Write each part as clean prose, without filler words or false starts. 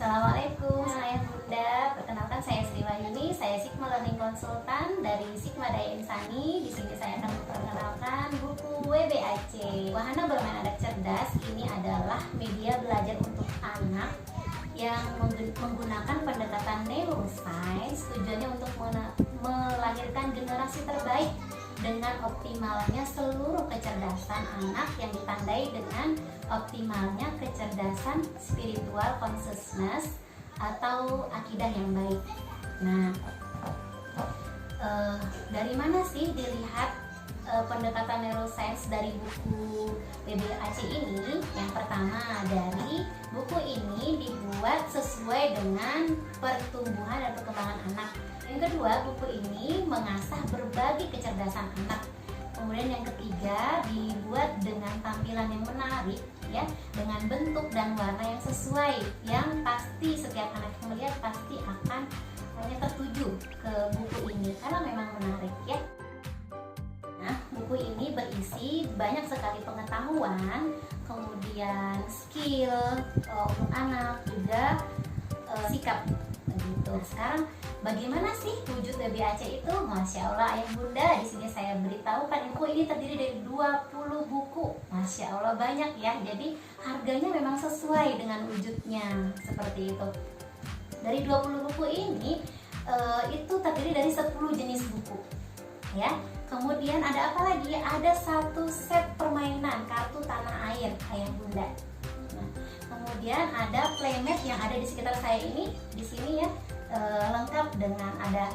Assalamualaikum ayah bunda, perkenalkan saya Sri Wahyuni, saya Sigma Learning Consultant dari Sigma Daya Insani. Di sini saya akan memperkenalkan buku WBAC, Wahana Bermain Anak Cerdas. Ini adalah media belajar untuk anak yang menggunakan pendekatan neuroscience. Tujuannya untuk melahirkan generasi terbaik dengan optimalnya seluruh kecerdasan anak yang ditandai dengan optimalnya kecerdasan spiritual consciousness atau akidah yang baik. Nah, dari mana sih dilihat pendekatan neuroscience dari buku WBAC ini? Yang pertama, dari buku ini dibuat sesuai dengan pertumbuhan dan perkembangan anak. Yang kedua, buku ini mengasah berbagai kecerdasan anak. Kemudian yang ketiga, dibuat dengan tampilan yang menarik, ya, dengan bentuk dan warna yang sesuai, yang pasti setiap anak yang melihat pasti akan hanya tertuju ke buku ini karena memang menarik, ya. Nah, buku ini berisi banyak sekali pengetahuan, kemudian skill untuk anak, juga sikap begitu. Sekarang bagaimana sih wujud WBAC itu? Masya Allah ayah bunda, di sini saya beritahukan buku ini terdiri dari 20 buku. Masya Allah banyak ya. Jadi harganya memang sesuai dengan wujudnya seperti itu. Dari 20 buku ini itu terdiri dari 10 jenis buku, ya. Kemudian ada apa lagi? Ada satu set permainan kartu tanah air ayah bunda. Nah, kemudian ada playmat yang ada di sekitar saya ini, di sini ya, lengkap dengan ada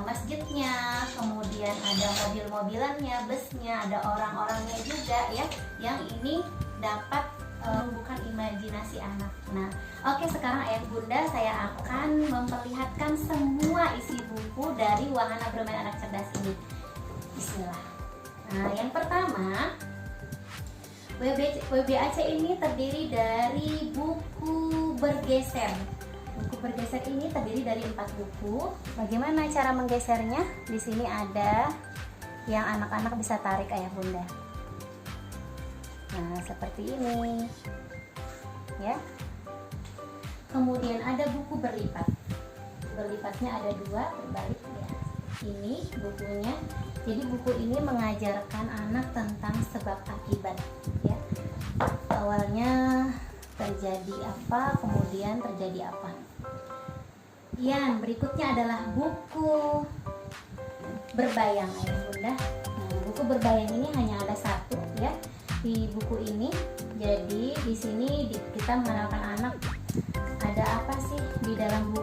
masjidnya, kemudian ada mobil-mobilannya, busnya, ada orang-orangnya juga ya, yang ini dapat menumbuhkan imajinasi anak. Nah, oke, sekarang ayah bunda saya akan memperlihatkan semua isi buku dari Wahana Bermain Anak Cerdas ini. Bismillah. Nah, yang pertama, WBAC ini terdiri dari buku bergeser. Buku bergeser ini terdiri dari 4 buku. Bagaimana cara menggesernya? Di sini ada yang anak-anak bisa tarik ayah bunda. Nah, seperti ini, ya. Kemudian ada buku berlipat. Berlipatnya ada 2, terbalik ya. Ini bukunya. Jadi buku ini mengajarkan anak tentang sebab akibat, ya. Awalnya terjadi apa, kemudian terjadi apa. Yang berikutnya adalah buku berbayang ayah bunda. Nah, buku berbayang ini hanya ada 1 ya di buku ini. Jadi di sini kita mengenalkan anak ada apa sih di dalam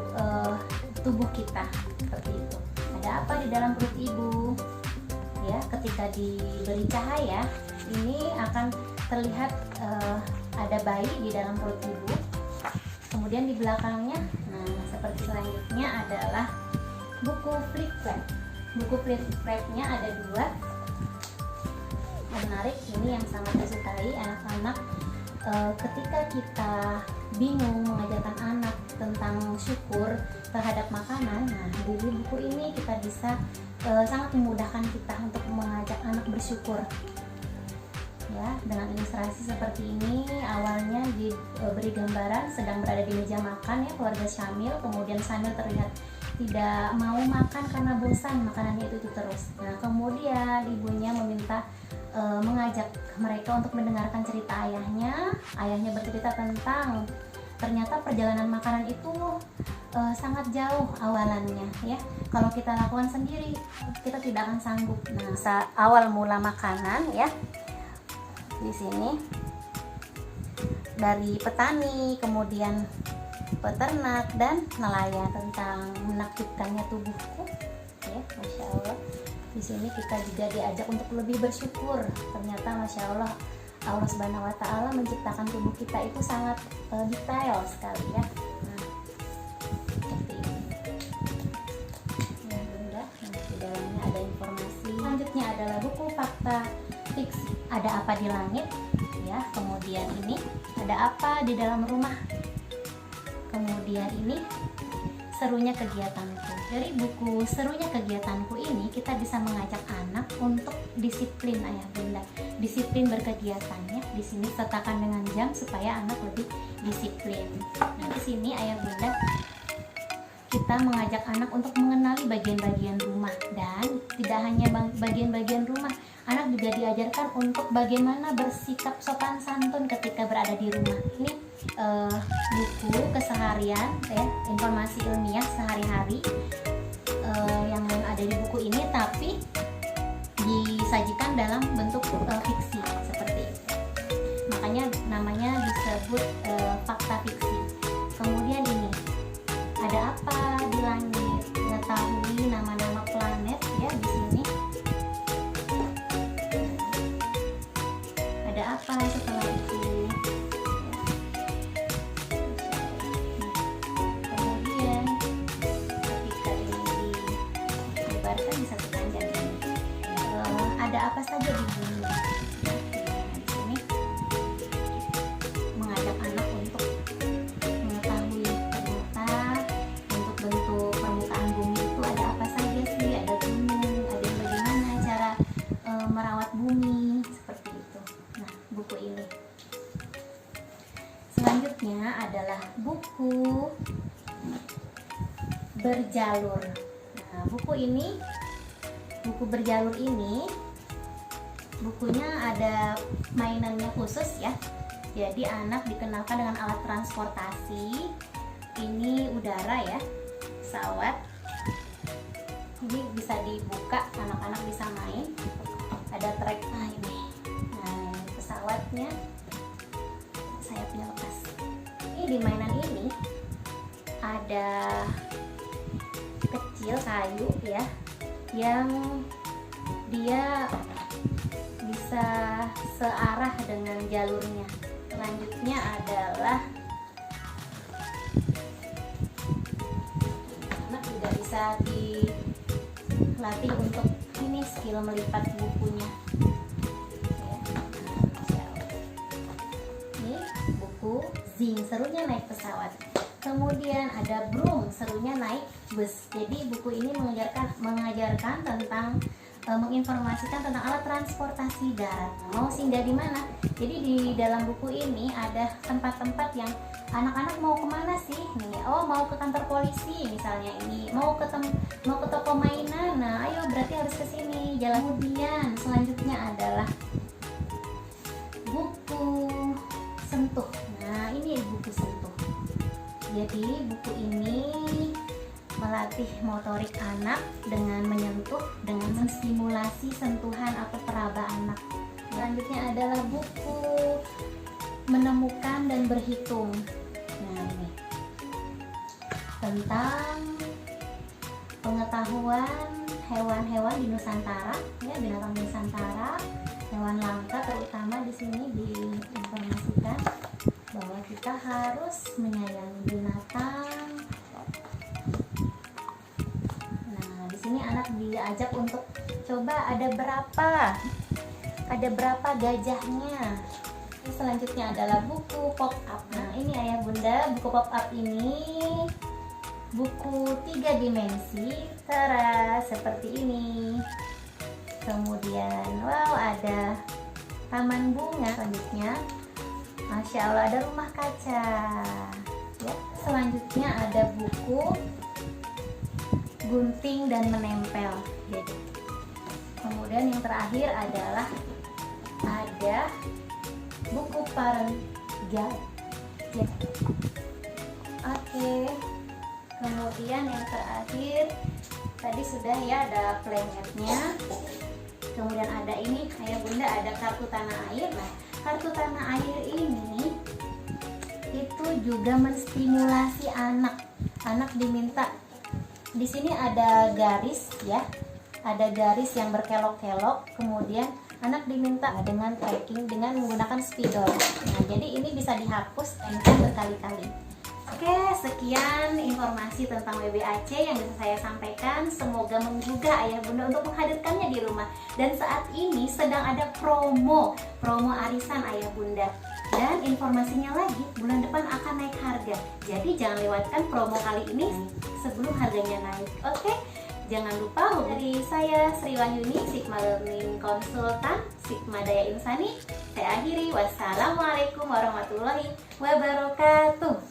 tubuh kita, seperti itu. Ada apa di dalam perut ibu? Ya, ketika diberi cahaya ini akan terlihat ada bayi di dalam perut ibu. Kemudian di belakangnya, nah seperti selanjutnya adalah buku flip flap. Buku flip flapnya ada 2. Menarik, ini yang sangat disukai anak-anak. Ketika kita bingung mengajarkan anak tentang syukur terhadap makanan, nah di buku ini kita bisa sangat memudahkan kita untuk mengajak anak bersyukur, ya, dengan ilustrasi seperti ini. Awalnya diberi gambaran sedang berada di meja makan, ya, keluarga Syamil. Kemudian Syamil terlihat tidak mau makan karena bosan makanannya itu terus. Nah, kemudian ibunya meminta mengajak mereka untuk mendengarkan cerita ayahnya. Ayahnya bercerita tentang ternyata perjalanan makanan itu sangat jauh awalannya, ya. Kalau kita lakukan sendiri kita tidak akan sanggup. Nah, awal mula makanan, ya, di sini dari petani, kemudian peternak dan nelayan, tentang menakjubkannya tubuhku, ya, masya Allah. Di sini kita juga diajak untuk lebih bersyukur. Ternyata masya Allah, Allah Subhanahu Wa Taala menciptakan tubuh kita itu sangat detail sekali, ya. Nah, seperti ini. Ya bunda, di dalamnya ada informasi. Selanjutnya adalah buku fakta fix. Ada apa di langit, ya. Kemudian ini ada apa di dalam rumah. Kemudian ini serunya kegiatanku. Dari buku serunya kegiatanku ini kita bisa mengajak anak untuk disiplin ayah bunda. Disiplin berkegiatannya. Di sini sertakan dengan jam supaya anak lebih disiplin. Nah, di sini ayah bunda kita mengajak anak untuk mengenali bagian-bagian rumah, dan tidak hanya bagian-bagian rumah, anak juga diajarkan untuk bagaimana bersikap sopan santun ketika berada di rumah. Ini buku keseharian ya, informasi ilmiah sehari-hari yang ada di buku ini, tapi disajikan dalam bentuk fiksi seperti itu. Makanya namanya disebut fakta fiksi. Kemudian ini ada apa di langit, mengetahui nama-nama planet ya di sini. Ada apa setelah itu? Kemudian ketika ini disebarkan di satu keranjang ini, ada apa saja di bumi. Di sini mengajak anak untuk mengetahui ternyata untuk bentuk permukaan bumi itu ada apa saja sih, ada gunung, ada bagaimana cara merawat bumi seperti itu. Nah, buku ini. Selanjutnya adalah buku berjalur. Nah, buku berjalur ini bukunya ada mainannya khusus ya. Jadi anak dikenalkan dengan alat transportasi. Ini udara ya, pesawat. Ini bisa dibuka, anak-anak bisa main. Ada trek, nah ini. Nah, pesawatnya sayapnya lepas. Ini di mainan ini ada kecil kayu ya, yang dia bisa searah dengan jalurnya. Selanjutnya adalah anak juga bisa dilatih untuk ini skill melipat bukunya ya. Ini buku Zing, serunya naik pesawat. Kemudian ada Broom, serunya naik bus. Jadi buku ini mengajarkan tentang menginformasikan tentang alat transportasi darat. Mau singgah di mana? Jadi di dalam buku ini ada tempat-tempat yang anak-anak mau kemana sih? Nih, oh mau ke kantor polisi misalnya, ini mau ke toko mainan. Nah, ayo berarti harus ke sini. Jalan. Kemudian selanjutnya adalah buku sentuh. Nah, ini buku sentuh. Jadi buku ini melatih motorik anak dengan menyentuh, dengan menstimulasi sentuhan atau peraba anak. Selanjutnya adalah buku menemukan dan berhitung. Nah, ini tentang pengetahuan hewan-hewan di Nusantara, ya, binatang Nusantara, hewan langka terutama di sini diinformasikan bahwa kita harus menyayangi binatang. Ini anak diajak untuk coba ada berapa gajahnya. Ini selanjutnya adalah buku pop up. Nah, ini ayah bunda, buku pop up ini buku 3 dimensi, tara seperti ini. Kemudian wow, ada taman bunga. Selanjutnya Masya Allah, ada rumah kaca ya. Selanjutnya ada buku gunting dan menempel. Jadi, kemudian yang terakhir adalah ada buku parent guide. Oke. Kemudian yang terakhir tadi sudah ya, ada planketnya. Kemudian ada ini ayah bunda, ada kartu tanah air. Nah, kartu tanah air ini itu juga menstimulasi anak. Anak diminta, di sini ada garis ya, ada garis yang berkelok-kelok. Kemudian anak diminta dengan tracking dengan menggunakan spidol. Nah, jadi ini bisa dihapus dan berkali-kali. Oke, sekian informasi tentang WBAC yang bisa saya sampaikan. Semoga menggugah ayah bunda untuk menghadirkannya di rumah. Dan saat ini sedang ada promo arisan ayah bunda. Dan informasinya lagi, bulan depan akan naik harga. Jadi jangan lewatkan promo kali ini sebelum harganya naik. Oke, jangan lupa dari saya Sri Wahyuni, Sigma Learning Consultant, Sigma Daya Insani. Saya akhiri, wassalamualaikum warahmatullahi wabarakatuh.